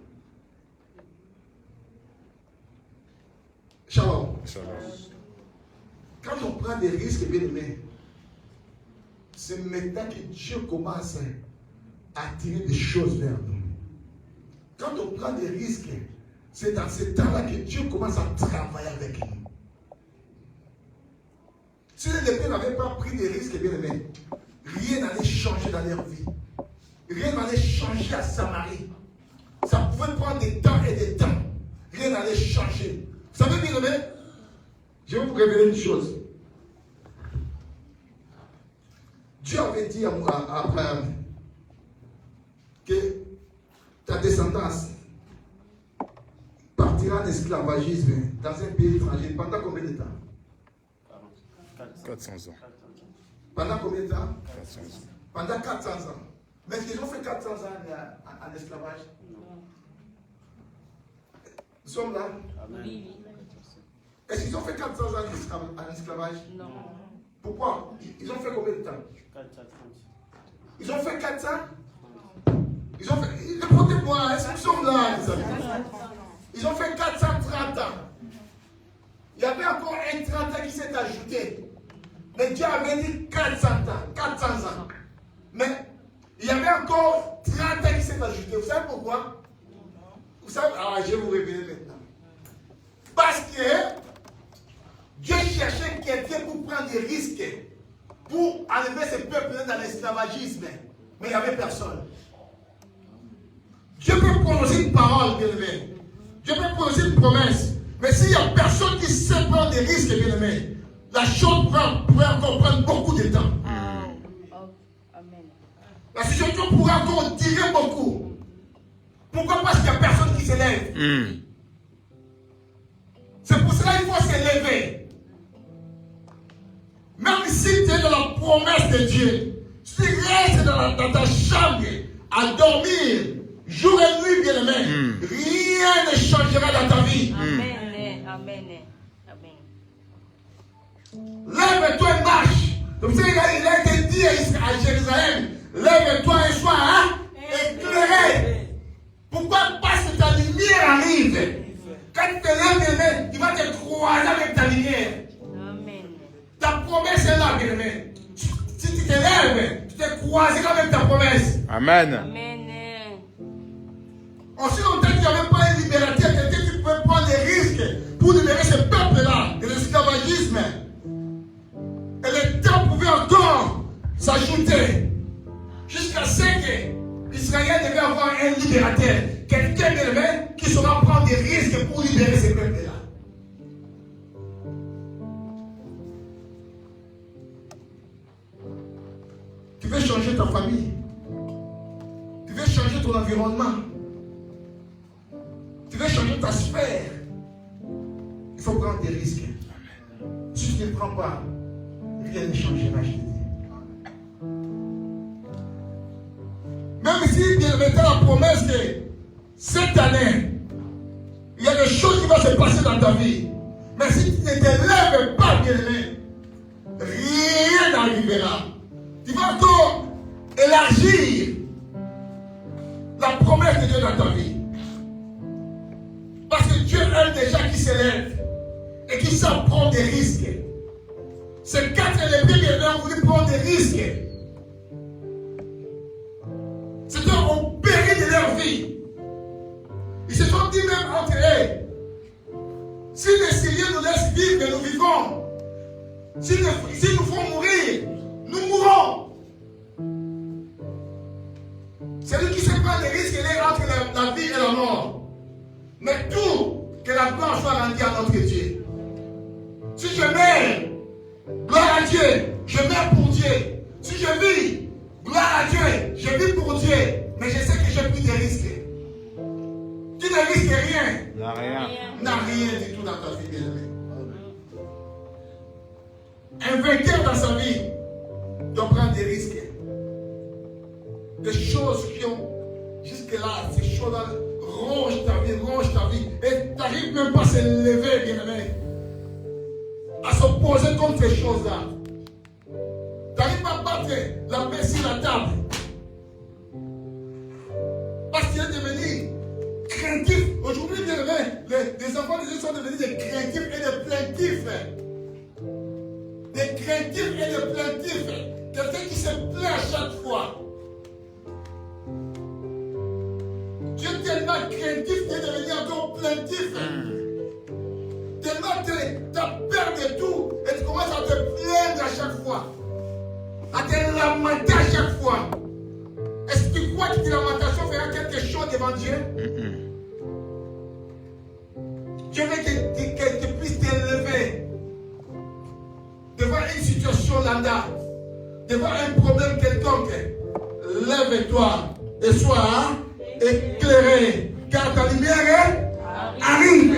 Shalom. Shalom. Quand on prend des risques, bien aimés, c'est maintenant que Dieu commence à attirer des choses vers nous. Quand on prend des risques, c'est dans ce temps-là que Dieu commence à travailler avec nous. Si les pères n'avaient pas pris des risques, bien aimés, rien n'allait changer dans leur vie. Rien n'allait changer à Samarie. Ça pouvait prendre des temps et des temps. Rien n'allait changer. Vous savez, bien aimés, je vais vous révéler une chose. Dieu avait dit à Abraham que ta descendance partira en esclavagisme dans un pays étranger pendant combien de temps? 400 ans. Pendant combien de temps? 400 ans. Pendant 400 ans. Mais est-ce qu'ils ont fait 400 ans en esclavage? Nous sommes là? Oui. Est-ce qu'ils ont fait 400 ans en esclavage? Non. Pourquoi? Ils ont fait combien de temps? Ils ont fait 400? Ils ont fait... Répondez-moi, est-ce que nous sommes là, les amis? Ils ont fait 430 ans. Il y avait encore un 30 ans qui s'est ajouté. Mais Dieu avait dit 400 ans. 400 ans. Mais il y avait encore 30 ans qui s'est ajouté. Vous savez pourquoi? Vous savez, alors je vais vous révéler maintenant. Parce que Dieu cherchait quelqu'un pour prendre des risques, pour enlever ce peuple dans l'esclavagisme. Mais il n'y avait personne. Dieu peut prononcer une parole, bien aimé. Dieu peut prononcer une promesse. Mais s'il n'y a personne qui sait prendre des risques, bien aimé, la chose pourrait encore prendre beaucoup de temps. Amen. La situation pourrait encore durer beaucoup. Pourquoi? Parce qu'il n'y a personne qui s'élève. C'est pour cela qu'il faut s'élever. Même si tu es dans la promesse de Dieu, si tu restes dans ta chambre à dormir jour et nuit, bien aimé, rien ne changera dans ta vie. Amen. Amen. Amen. Lève-toi et marche. Comme ça, il a été dit à Jérusalem, lève-toi et sois éclairé. Pourquoi? Parce que ta lumière arrive. Quand tu te lèves, tu vas te croiser avec ta lumière. Amen. Ta promesse est là, bien aimé. Si tu te lèves, tu te croiseras avec ta promesse. Amen. Amen. En si longtemps qu'il n'y avait pas un libérateur, quelqu'un qui pouvait prendre des risques pour libérer ce peuple-là de l'esclavagisme. Et le temps pouvait encore s'ajouter jusqu'à ce que Israël devait avoir un libérateur. Quelqu'un bien aimé qui saura prendre des risques pour libérer ce peuple-là. Tu veux changer ta famille. Tu veux changer ton environnement. Tu veux changer ta sphère. Il faut prendre des risques. Si tu ne prends pas, rien ne changera, je te dis. Même si Dieu mettait la promesse que cette année, il y a des choses qui vont se passer dans ta vie. Mais si tu ne te lèves pas, bien-aimé, rien n'arrivera. Tu vas encore élargir la promesse de Dieu dans ta vie. Parce que Dieu aime des gens qui s'élèvent et qui savent prendre des risques. Ces 4 élèves bien ont voulu prendre des risques. C'est-à-dire au péril de leur vie. Ils se sont dit même entre eux, si le Seigneur nous laisse vivre, nous vivons. Si nous font mourir, nous mourrons. Celui qui se prend des risques, il est entre la vie et la mort. Mais tout, que la gloire soit rendue à notre Dieu. Si je meurs, gloire à Dieu, je meurs pour Dieu. Si je vis, gloire à Dieu, je vis pour Dieu. Mais je sais que j'ai pris des risques. Tu ne risques rien. N'a rien. N'a rien du tout dans ta vie, bien-aimé. Un vainqueur dans sa vie doit prendre des risques. Des choses qui ont, jusque-là, ces choses-là, rongent ta vie. Et tu n'arrives même pas à se lever, bien-aimé. À s'opposer contre ces choses-là. Tu n'arrives pas à battre la main sur la table. Parce qu'il est devenu craintif. Aujourd'hui, bien-aimé, les enfants de Dieu sont devenus des craintifs et des plaintifs. Des craintifs et des plaintifs. Quelqu'un qui se plaint à chaque fois. Tu es tellement craintif, tu es devenu encore plaintif. Tellement tu as peur de tout et tu commences à te plaindre à chaque fois. À te lamenter à chaque fois. Est-ce que tu crois que tes lamentations feront quelque chose devant Dieu? Dieu veut que tu puisses t'élever devant une situation lambda, devant un problème quelconque. Lève-toi et sois éclairé, car ta lumière arrive.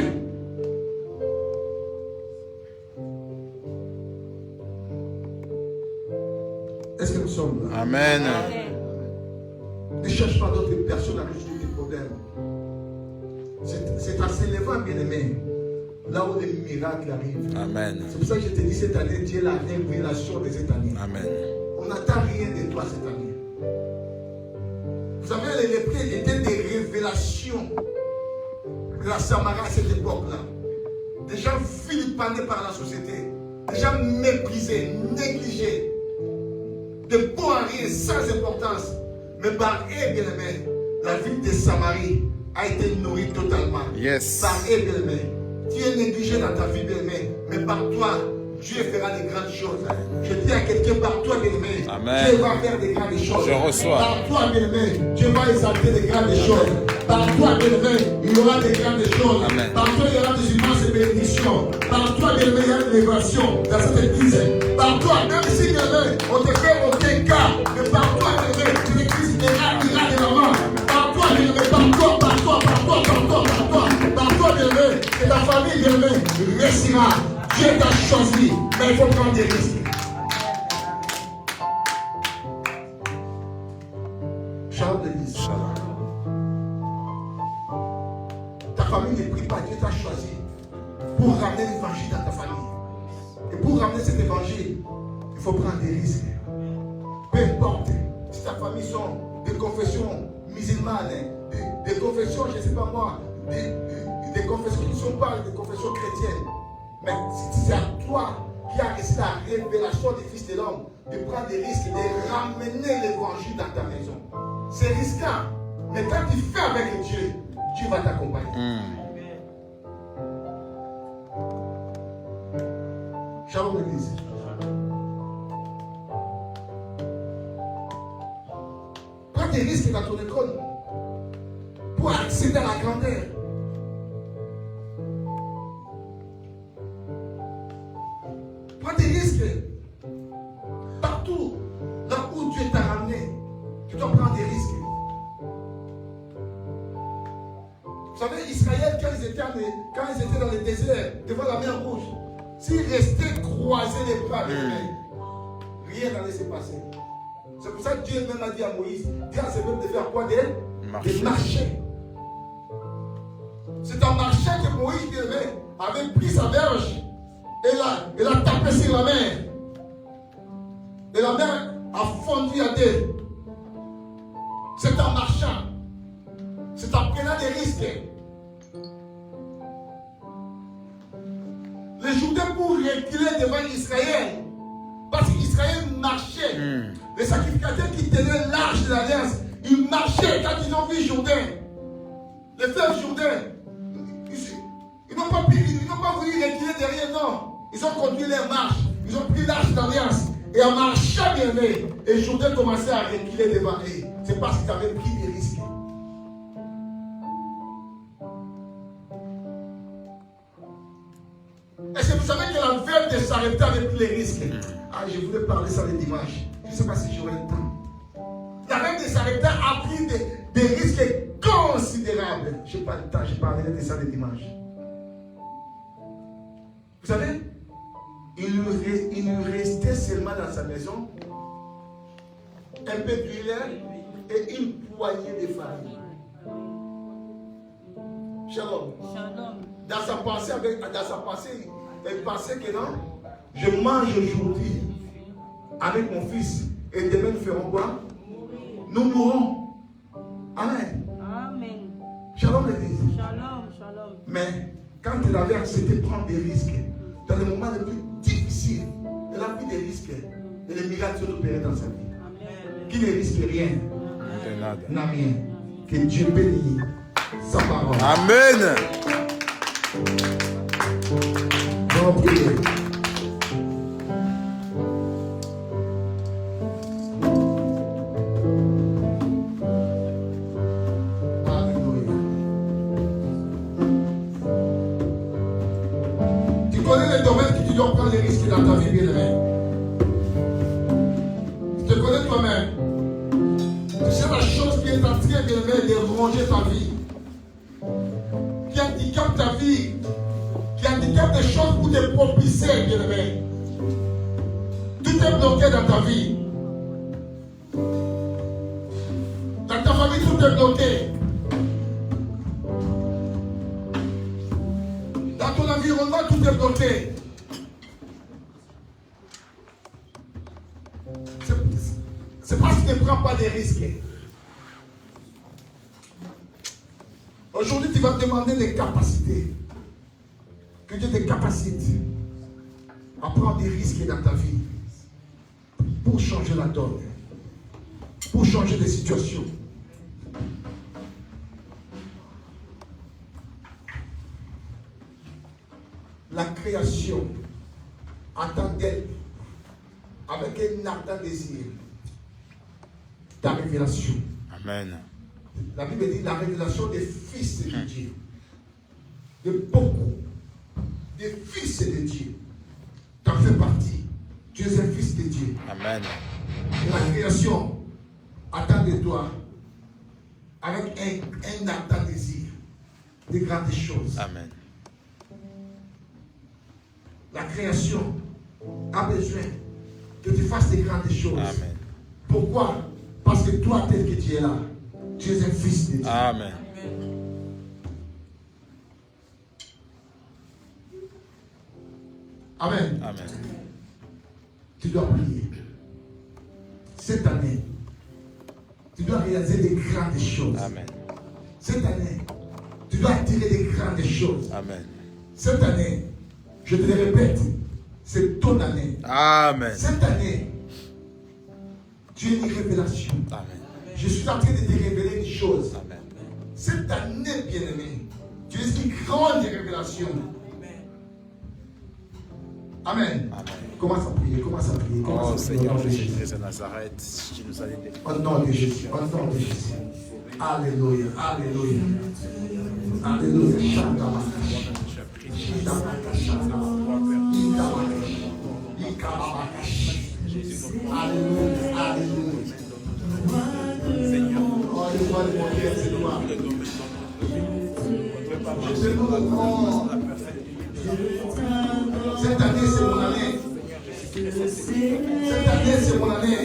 Est-ce que nous sommes là? Amen. Ne cherche pas d'autres personnes à résoudre tes problèmes. C'est en s'élevant, bien-aimé, là où les miracles arrivent. Amen. C'est pour ça que je te dis cette année, Dieu est la révélation de cette année. Amen. On n'attend rien de toi cette année. Vous savez, les lépreux étaient des révélations de la Samarie à cette époque-là. Des gens vilipendés par la société. Des gens méprisés, négligés. De beaux à rien, sans importance. Mais par eux, bien-aimé, la ville de Samarie a été nourrie totalement. Yes. Par eux, bien-aimé, tu es négligé dans ta vie, bien-aimé. Mais par toi, Dieu fera des grandes choses. Je dis à quelqu'un, par toi, bien-aimé, Dieu va faire des grandes choses. Je reçois. Par toi, bien-aimé, Dieu va exalter des grandes choses. Par toi, bien-aimé, il y aura des grandes choses. Amen. Par toi, il y aura des immenses bénédictions. Par toi, bien-aimé, il y a une élévation dans cette église. Par toi, même si, bien-aimé, on te fait aucun cas, mais par toi, bien-aimé, l'église ira de l'avant. Par toi, bien-aimé, par toi, bien-aimé, et ta famille, bien-aimé, réussira. Dieu t'a choisi, mais il faut prendre des risques. Shalom l'église. Ta famille ne prie pas, Dieu t'a choisi pour ramener l'évangile dans ta famille. Et pour ramener cet évangile, il faut prendre des risques. Peu importe si ta famille sont des confessions musulmanes, des confessions, je ne sais pas moi, des confessions qui ne sont pas des confessions chrétiennes. Mais c'est à toi qui as reçu la révélation du Fils de l'homme de prendre des risques, de ramener l'évangile dans ta maison. C'est risquant. Mais quand tu fais avec Dieu, Dieu va t'accompagner. Shalom l'église. Prends des risques dans ton école pour accéder à la grandeur. Prends des risques. Partout, là où Dieu t'a ramené, tu dois prendre des risques. Vous savez, Israël, quand ils étaient dans le désert, devant la mer Rouge, s'il restait croisé les bras, rien n'allait se passer. C'est pour ça que Dieu même a dit à Moïse, dis à ces peuples de faire quoi? De marcher. C'est en marchant que Moïse avait pris sa verge et l'a tapé sur la mer. Et la mer a fondu à deux. C'est en marchant. C'est en prenant des risques. Les Jourdains pour reculer devant Israël. Parce qu'Israël marchait. Les sacrificateurs qui tenaient l'arche de l'alliance, ils marchaient quand ils ont vu Jourdain. Les fleuves Jourdain. Ils n'ont pas voulu reculer derrière, non. Ils ont conduit leur marche. Ils ont pris l'arche d'alliance. Et en marchant bien, et Jourdain commençait à reculer devant eux. C'est parce qu'ils avaient pris des risques. Est-ce que vous savez que la veille de s'arrêter avec les risques? Ah, je voulais parler ça le dimanche. Je ne sais pas si j'aurai le temps. La veille de s'arrêter a pris des risques considérables. Je n'ai pas le temps, je parlerai de ça le dimanche. Vous savez, il lui restait seulement dans sa maison un peu d'huile et une poignée de farine. Shalom. Dans sa pensée, elle pensait que non, je mange aujourd'hui avec mon fils et demain nous ferons quoi? Nous mourrons. Amen. Amen. Shalom l'église. Shalom. Mais quand elle avait accepté de prendre des risques, dans les moments les plus difficiles, elle a pris des risques et les miracles sont opérés dans sa vie. Amen. Qui ne risque rien n'a rien. Que Dieu bénisse sa parole. Amen. Bon prier. Alléluia. Tu connais les domaines que tu dois prendre les risques dans ta vie, bien-aimé. Tu te connais toi-même. Tu sais la chose qui est en train, bien-aimé, de ronger ta vie. Qui handicape ta vie. Qui handicape des choses pour te propulser, bien-aimé. Tout est bloqué dans ta vie. Dans ta famille, tout est bloqué. Dans ton environnement, tout est bloqué. C'est parce que tu ne prends pas des risques. Aujourd'hui, tu vas te demander des capacités. Que Dieu te capacite à prendre des risques dans ta vie pour changer la donne, pour changer les situations. La création attend d'elle avec un ardent désir ta révélation. Amen. La Bible dit la révélation des fils de Dieu. De beaucoup. Des fils de Dieu. Tu en fais partie. Tu es un fils de Dieu. Amen. Et la création attend de toi avec un ardent désir de grandes choses. Amen. La création a besoin que tu fasses des grandes choses. Amen. Pourquoi? Parce que toi, tel que tu es là, tu es un fils de Dieu. Amen. Amen. Amen. Tu dois prier. Cette année, tu dois réaliser des grandes choses. Amen. Cette année, tu dois attirer des grandes choses. Amen. Cette année, je te le répète, c'est ton année. Amen. Cette année, tu es une révélation. Amen. Je suis en train de te révéler une chose. Amen. Cette année, bien-aimé, tu es une grande révélation. Amen. Amen. Commence à prier, commence à prier. Oh Seigneur Au nom de Jésus. Jésus de Nazareth, tu nous as dit Au nom de Jésus. Au nom de Jésus. Alléluia. Alléluia. Alléluia. Shandamakash. Shindamakash. Indamakash. Ikamakash. Alléluia. Alléluia. Oh, le roi de mon Dieu, c'est toi. Je te loue le nom. Cette année, c'est mon année. Cette année, c'est mon année.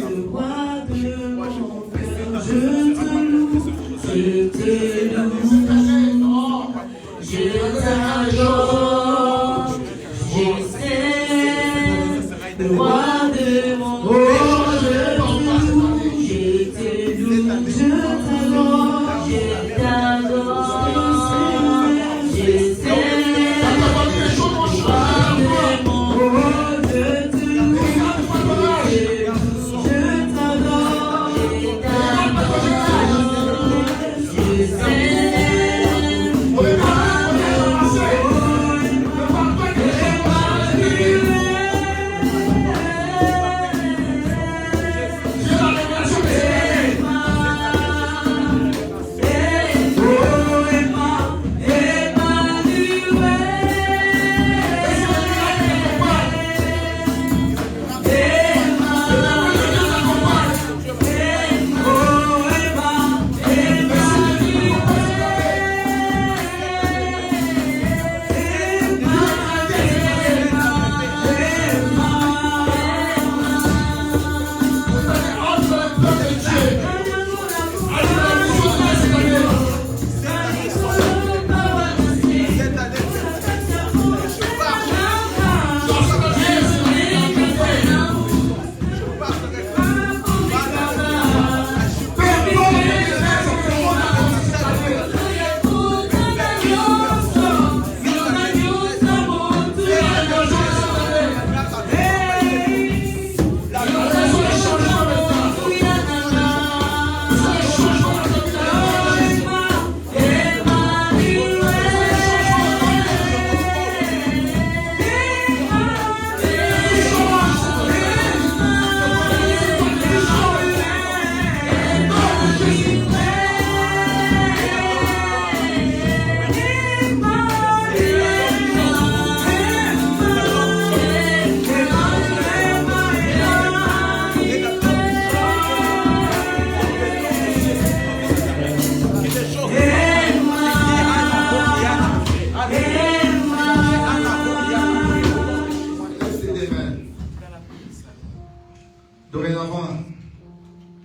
Dorénavant,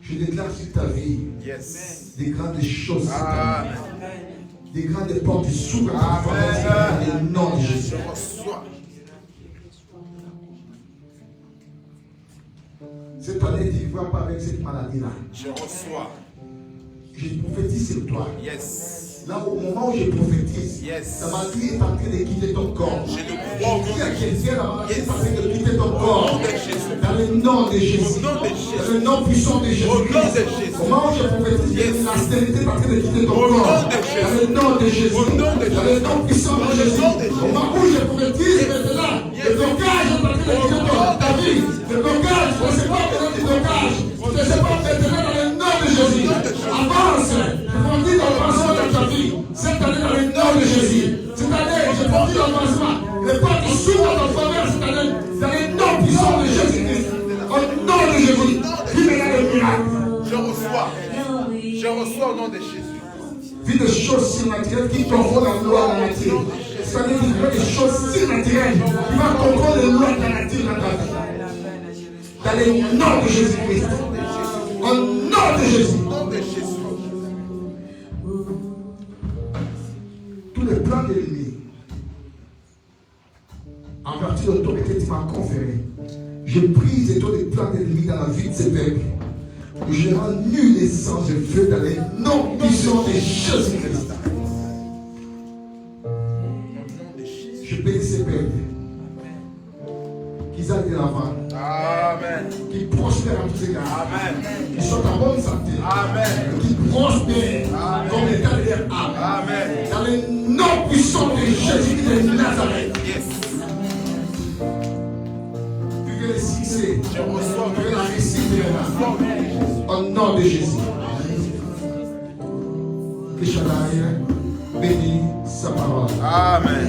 je déclare sur ta vie des grandes choses sur ta vie. Des grandes portes s'ouvrent à ta dans le nom de Jésus. Cette année, tu ne vas pas avec cette maladie-là. Je reçois. Je prophétise sur toi. Yes. Là, au moment où je prophétise, la maladie est en train de quitter ton corps. Je le crois au nom de Jésus. La maladie est en train de quitter ton corps. Dans le nom de Jésus. Dans le nom puissant de Jésus. Au moment où je prophétise, la stérilité est en train de quitter ton corps. Dans le nom de Jésus. Dans le nom puissant de Jésus. Au moment où je prophétise, maintenant, le blocage est en train de quitter ta vie. Le blocage, ce n'est pas maintenant du blocage. Ce n'est pas maintenant dans le nom de Jésus. Avance. Je dis l'avancement de ta vie. Cette année dans le nom de Jésus. Cette année, je dis l'avancement. Les portes s'ouvrent dans ton faveur cette année. Dans le nom puissant de Jésus-Christ. Au nom de Jésus. Vive le miracle. Je reçois. Je reçois au nom de Jésus. Vis des choses surnaturelles qui contrôlent la loi de la nature. Cette année, tu fais des choses surnaturelles qui vont contrôler les lois de la nature dans ta vie. Dans le nom de Jésus-Christ. Au nom de Jésus. Tous les plans de l'ennemi, en vertu de l'autorité que tu m'as conférée, je brise tous les plans de l'ennemi dans la vie de ces peuples. Je rends nul les sangs de feu dans les noms puissants de Jésus-Christ. Je bénis ces peuples. Qu'ils aillent de l'avant. Amen. Qu'ils prospèrent en tous égards. Amen. Qu'ils soient en bonne santé. Amen. Qu'ils prospèrent comme l'état de leur âme. Amen. Dans le nom puissant de Jésus-Christ de Nazareth. Yes. Tu veux le succès. Je reçois. Tu veux la réussite de l'âme. Au nom de Jésus. Que Shaddai bénisse sa parole. Amen.